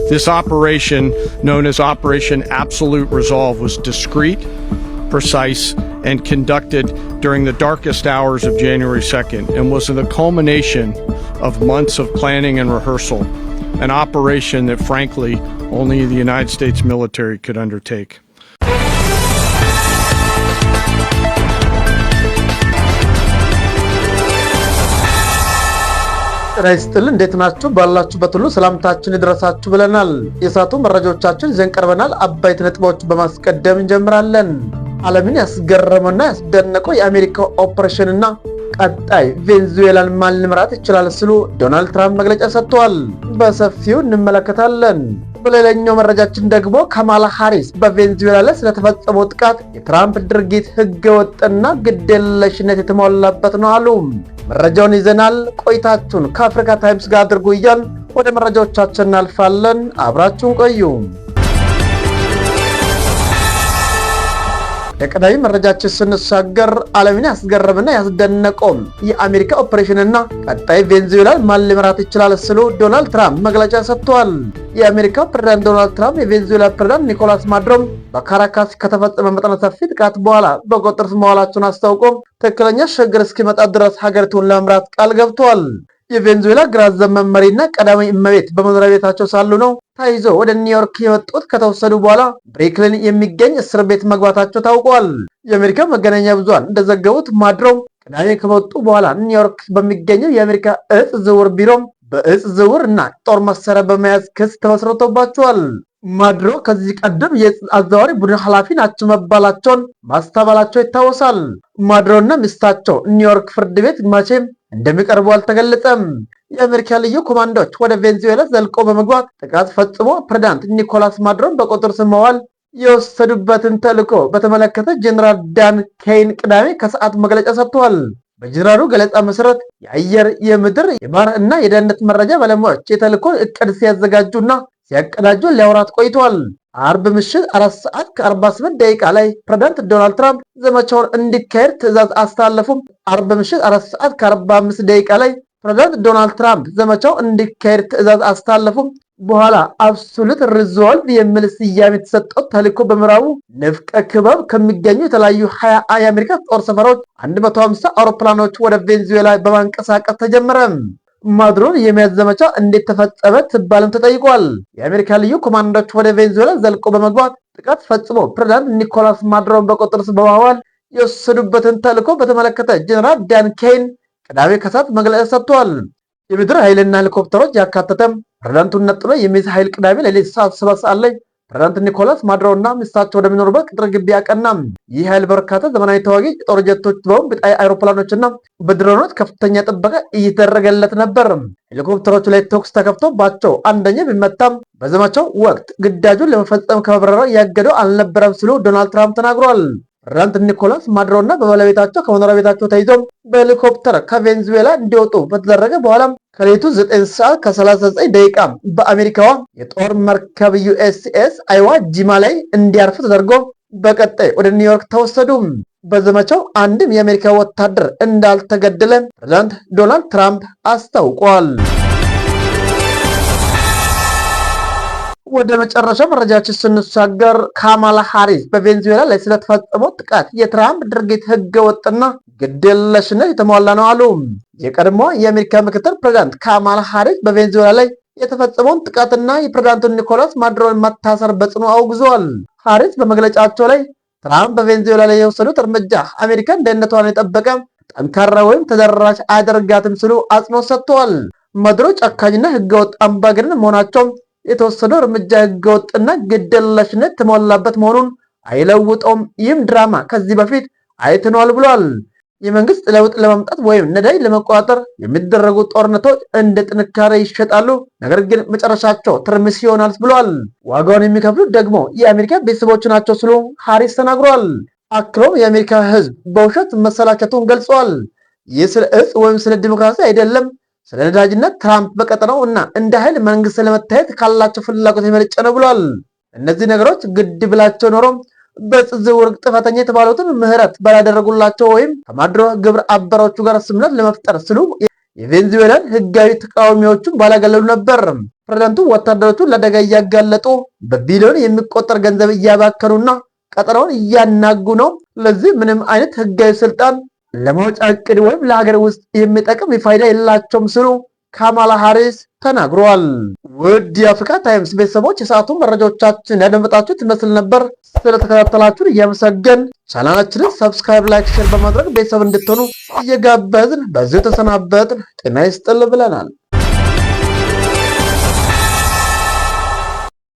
This operation, known as Operation Absolute Resolve, was discreet, precise, and conducted during the darkest hours of January 2nd and was the culmination of months of planning and rehearsal, an operation that frankly only the United States military could undertake. ራይስትል እንዴት ናችሁ? ባላችሁበት ሁሉ ሰላምታችን ይድረሳችሁ ብለናል። የሳቱ መረጃዎቻችን ይዘን ቀርበናል። አባይት ነጥቦች በማስቀደም እንጀምራለን። ዓለምን ያስገረመውና ያስደነቀው የአሜሪካ ኦፕሬሽንና ቀጣይ ቬንዙዌላን ማን ሊመራት ይችላል ሲሉ ዶናልድ ትራምፕ መግለጫ ሰጥተዋል። በሰፊው እንመለከታለን። በሌላኛው መረጃችን ደግሞ ካማላ ሃሪስ በቬንዙዌላ ላይ ስለተፈጸመው ጥቃት የትራምፕ ድርጊት ህገወጥና ግዴለሽነት የተሞላበት ነው አሉ። መረጃውን ይዘናል። ቆይታችሁን ከአፍሪካ ታይምስ ጋር አድርጉ እያልን ወደ መረጃዎቻችን እናልፋለን። አብራችሁን ቆዩ። የቀዳሚ መረጃችን ስንሻገር ዓለምን ያስገረመና ያስደነቀው የአሜሪካ ኦፕሬሽንና ቀጣይ ቬንዙዌላ ማን ሊመራት ይችላል ሲሉ ዶናልድ ትራምፕ መግለጫ ሰጥተዋል። የአሜሪካ ፕሬዝዳንት ዶናልድ ትራምፕ የቬንዙዌላ ፕሬዝዳንት ኒኮላስ ማዱሮም በካራካስ ከተፈጸመ መጠነ ሰፊ ጥቃት በኋላ በቁጥጥር ስር መዋላቸውን አስታውቆ ትክክለኛ ሽግግር እስኪመጣ ድረስ ሀገሪቱን ለመምራት ቃል ገብተዋል። የቬንዙዌላ ግራ ዘመም መሪና ቀዳሚ እመቤት በመኖሪያ ቤታቸው ሳሉ ነው ታይዞ ወደ ኒውዮርክ የወጡት። ከተወሰዱ በኋላ ብሩክሊን የሚገኝ እስር ቤት መግባታቸው ታውቋል። የአሜሪካ መገናኛ ብዙሃን እንደዘገቡት ማዱሮ ቅዳሜ ከመጡ በኋላ ኒውዮርክ በሚገኘው የአሜሪካ እጽ ዝውውር ቢሮ በእጽ ዝውውር እና ጦር መሳሪያ በመያዝ ክስ ተመስርቶባቸዋል። ማዱሮ ከዚህ ቀደም የእጽ አዘዋዋሪ ቡድን ኃላፊ ናቸው መባላቸውን ማስተባበላቸው ይታወሳል። ማዱሮና ሚስታቸው ኒውዮርክ ፍርድ ቤት መቼም እንደሚቀርቡ አልተገለጸም። የአሜሪካ ልዩ ኮማንዶዎች ወደ ቬንዙዌላ ዘልቆ በመግባት ጥቃት ፈጽሞ ፕሬዝዳንት ኒኮላስ ማዱሮን በቁጥጥር ስር መዋል የወሰዱበትን ተልዕኮ በተመለከተ ጀነራል ዳን ኬይን ቅዳሜ ከሰዓት መግለጫ ሰጥተዋል። በጀነራሉ ገለጻ መሰረት የአየር፣ የምድር፣ የባህር እና የደህንነት መረጃ ባለሙያዎች የተልዕኮ እቅድ ሲያዘጋጁና ሲያቀዳጁ ሊያወራት ቆይተዋል። አርብ ምሽት 4:48 ላይ ፕሬዝዳንት ዶናልድ ትራምፕ ዘመቻውን እንዲካሄድ ትዕዛዝ አስተላለፉም። አርብ ምሽት 4:45 ላይ ፕሬዝዳንት ዶናልድ ትራምፕ ዘመቻው እንዲካሄድ ትዕዛዝ አስተላለፉም። በኋላ አብሶሉት ሪዞልቭ የሚል ስያሜ የተሰጠው ተልዕኮ በምዕራቡ ንፍቀ ክበብ ከሚገኙ የተለያዩ 20 የአሜሪካ ጦር ሰፈሮች 150 አውሮፕላኖች ወደ ቬንዙዌላ በማንቀሳቀስ ተጀመረ። ማዱሮን የመያዝ ዘመቻ እንዴት ተፈጸመ ሲባልም ተጠይቋል። የአሜሪካ ልዩ ኮማንዶዎች ወደ ቬንዙዌላ ዘልቆ በመግባት ጥቃት ፈጽሞ ፕሬዝዳንት ኒኮላስ ማዱሮን በቁጥጥር ስር በማዋል የወሰዱበትን ተልዕኮ በተመለከተ ጀነራል ዳን ኬይን ቅዳሜ ከሰዓት መግለጫ ሰጥተዋል። የምድር ኃይልና ሄሊኮፕተሮች ያካተተም ፕሬዝዳንቱን ነጥሎ የሚይዝ ኃይል ቅዳሜ ሌሊት 7 ሰዓት ላይ ፕሬዝዳንት ኒኮላስ ማዱሮና ሚስታቸው ወደሚኖሩበት ቅጥር ግቢ ያቀናም። ይህ ኃይል በርካታ ዘመናዊ ተዋጊ ጦር ጀቶች፣ ቦምብ ጣይ አውሮፕላኖችና በድሮኖች ከፍተኛ ጥበቃ እየተደረገለት ነበር። ሄሊኮፕተሮቹ ላይ ተኩስ ተከፍቶባቸው አንደኛ ቢመታም በዘመቻው ወቅት ግዳጁን ለመፈጸም ከመብረር ያገደው አልነበረም ሲሉ ዶናልድ ትራምፕ ተናግሯል። ፕሬዝዳንት ኒኮላስ ማዱሮና በባለቤታቸው ከመኖሪያ ቤታቸው ተይዘው በሄሊኮፕተር ከቬንዙዌላ እንዲወጡ በተደረገ በኋላ ከሌሊቱ 9:39 በአሜሪካዋ የጦር መርከብ ዩኤስኤስ አይዋ ጂማ ላይ እንዲያርፉ ተደርጎ በቀጣይ ወደ ኒውዮርክ ተወሰዱ። በዘመቻው አንድም የአሜሪካ ወታደር እንዳልተገደለ ፕሬዝዳንት ዶናልድ ትራምፕ አስታውቋል። ወደ መጨረሻ መረጃችን ስንሻገር ካማላ ሃሪስ በቬንዙዌላ ላይ ስለተፈጸመው ጥቃት የትራምፕ ድርጊት ህገወጥና ግዴለሽነት የተሟላ ነው አሉ። የቀድሞ የአሜሪካ ምክትል ፕሬዝዳንት ካማላ ሃሪስ በቬንዙዌላ ላይ የተፈጸመውን ጥቃትና የፕሬዝዳንቱን ኒኮላስ ማዱሮን መታሰር በጽኑ አውግዘዋል። ሃሪስ በመግለጫቸው ላይ ትራምፕ በቬንዙዌላ ላይ የወሰዱት እርምጃ አሜሪካን ደህንነቷን የጠበቀ ጠንካራ ወይም ተደራሽ አያደርጋትም ሲሉ አጽንኦት ሰጥተዋል። ማዱሮ ጨካኝና ህገወጥ አምባገነን መሆናቸው የተወሰደው እርምጃ ህገወጥና ግዴለሽነት የተሞላበት መሆኑን አይለውጠውም። ይህም ድራማ ከዚህ በፊት አይተነዋል ብሏል። የመንግስት ለውጥ ለማምጣት ወይም ነዳጅ ለመቆጣጠር የሚደረጉ ጦርነቶች እንደ ጥንካሬ ይሸጣሉ፣ ነገር ግን መጨረሻቸው ትርምስ ይሆናል ብሏል። ዋጋውን የሚከፍሉት ደግሞ የአሜሪካ ቤተሰቦች ናቸው ሲሉ ሃሪስ ተናግሯል። አክሎም የአሜሪካ ህዝብ በውሸት መሰላቸቱን ገልጿል። ይህ ስለ እጽ ወይም ስለ ዲሞክራሲ አይደለም፣ ስለ ነዳጅነት ትራምፕ በቀጠናው እና እንደ ኃይል መንግስት ለመታየት ካላቸው ፍላጎት የመነጨ ነው ብሏል። እነዚህ ነገሮች ግድ ብላቸው ኖሮ በእጽ ዝውውር ጥፋተኛ የተባሉትን ምህረት ባላደረጉላቸው ወይም ከማዱሮ ግብረ አበሮቹ ጋር ስምምነት ለመፍጠር ሲሉ የቬንዙዌላን ህጋዊ ተቃዋሚዎቹን ባላገለሉ ነበር። ፕሬዝዳንቱ ወታደሮቹን ለአደጋ እያጋለጡ በቢሊዮን የሚቆጠር ገንዘብ እያባከኑና ቀጠናውን እያናጉ ነው። ለዚህ ምንም አይነት ህጋዊ ስልጣን ለማውጫ እቅድ ወይም ለሀገር ውስጥ የሚጠቅም ፋይዳ የላቸውም ሲሉ ካማላ ሃሪስ ተናግረዋል። ውድ የአፍሪካ ታይምስ ቤተሰቦች የሰዓቱ መረጃዎቻችን ያደመጣችሁት ይመስል ነበር። ስለተከታተላችሁን እያመሰገን ቻናላችንን ሰብስክራይብ፣ ላይክ፣ ሼር በማድረግ ቤተሰብ እንድትሆኑ እየጋበዝን በዚሁ ተሰናበትን። ጤና ይስጥል ብለናል።